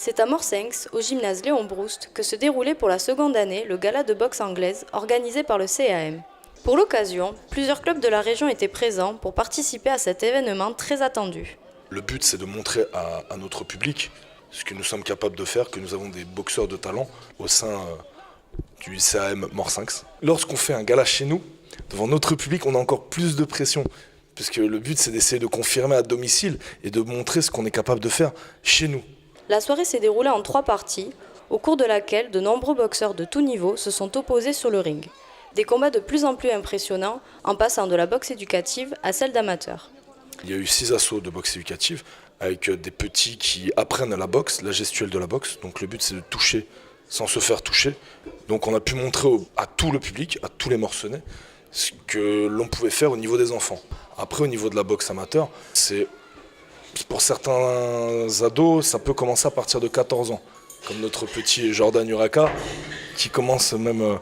C'est à Morsinx, au gymnase Léon Broust, que se déroulait pour la seconde année le gala de boxe anglaise organisé par le CAM. Pour l'occasion, plusieurs clubs de la région étaient présents pour participer à cet événement très attendu. Le but, c'est de montrer à notre public ce que nous sommes capables de faire, que nous avons des boxeurs de talent au sein du CAM Morsinx. Lorsqu'on fait un gala chez nous, devant notre public, on a encore plus de pression. Puisque le but, c'est d'essayer de confirmer à domicile et de montrer ce qu'on est capable de faire chez nous. La soirée s'est déroulée en 3 parties, au cours de laquelle de nombreux boxeurs de tout niveau se sont opposés sur le ring. Des combats de plus en plus impressionnants, en passant de la boxe éducative à celle d'amateur. Il y a eu 6 assauts de boxe éducative, avec des petits qui apprennent la boxe, la gestuelle de la boxe. Donc le but, c'est de toucher sans se faire toucher. Donc on a pu montrer à tout le public, à tous les Morcenais, ce que l'on pouvait faire au niveau des enfants. Après, au niveau de la boxe amateur, c'est pour certains ados, ça peut commencer à partir de 14 ans. Comme notre petit Jordan Uraka, qui commence même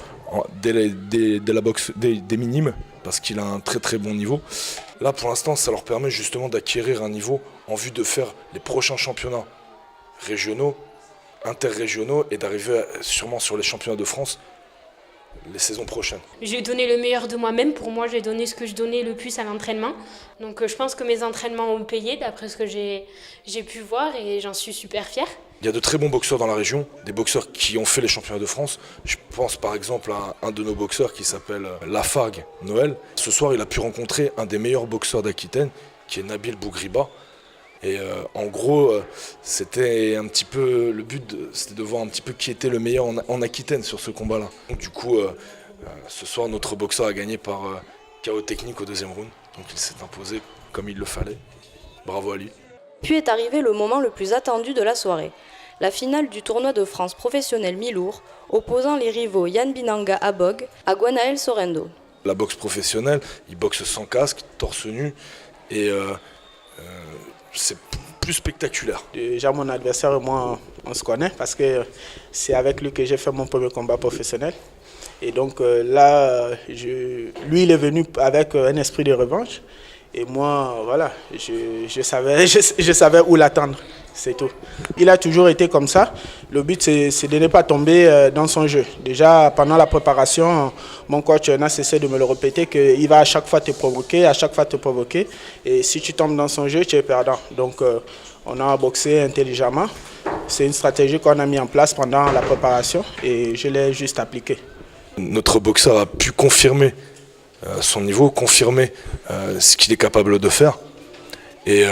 dès la boxe des minimes, parce qu'il a un très très bon niveau. Là, pour l'instant, ça leur permet justement d'acquérir un niveau en vue de faire les prochains championnats régionaux, interrégionaux, et d'arriver sûrement sur les championnats de France les saisons prochaines. J'ai donné le meilleur de moi-même. Pour moi, j'ai donné ce que je donnais le plus à l'entraînement. Donc je pense que mes entraînements ont payé d'après ce que j'ai pu voir et j'en suis super fière. Il y a de très bons boxeurs dans la région, des boxeurs qui ont fait les championnats de France. Je pense par exemple à un de nos boxeurs qui s'appelle Lafargue Noël. Ce soir, il a pu rencontrer un des meilleurs boxeurs d'Aquitaine, qui est Nabil Bougriba. Et en gros, c'était un petit peu le but, c'était de voir un petit peu qui était le meilleur en Aquitaine sur ce combat-là. Donc du coup, ce soir, notre boxeur a gagné par KO technique au 2e round. Donc il s'est imposé comme il le fallait. Bravo à lui. Puis est arrivé le moment le plus attendu de la soirée. La finale du tournoi de France professionnel mi-lourd, opposant les rivaux Yann Binanga Abog à Guanaël Sorendo. La boxe professionnelle, il boxe sans casque, torse nu, et c'est plus spectaculaire. Déjà mon adversaire et moi on se connaît parce que c'est avec lui que j'ai fait mon premier combat professionnel. Et donc là, lui il est venu avec un esprit de revanche. Et moi, voilà, je savais où l'attendre, c'est tout. Il a toujours été comme ça. Le but, c'est de ne pas tomber dans son jeu. Déjà, pendant la préparation, mon coach n'a cessé de me le répéter qu'il va à chaque fois te provoquer, Et si tu tombes dans son jeu, tu es perdant. Donc, on a boxé intelligemment. C'est une stratégie qu'on a mis en place pendant la préparation et je l'ai juste appliquée. Notre boxeur a pu confirmer son niveau, confirmer ce qu'il est capable de faire. Et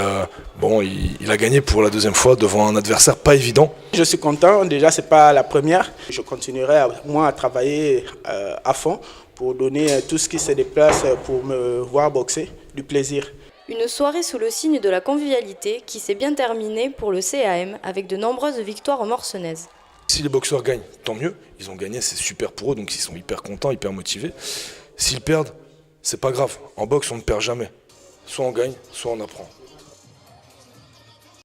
bon, il a gagné pour la 2e fois devant un adversaire pas évident. Je suis content, déjà c'est pas la première. Je continuerai à travailler à fond pour donner tout ce qui se déplace pour me voir boxer, du plaisir. Une soirée sous le signe de la convivialité qui s'est bien terminée pour le CAM avec de nombreuses victoires morcenaises. Si les boxeurs gagnent, tant mieux. Ils ont gagné, c'est super pour eux, donc ils sont hyper contents, hyper motivés. S'ils perdent, c'est pas grave. En boxe, on ne perd jamais. Soit on gagne, soit on apprend.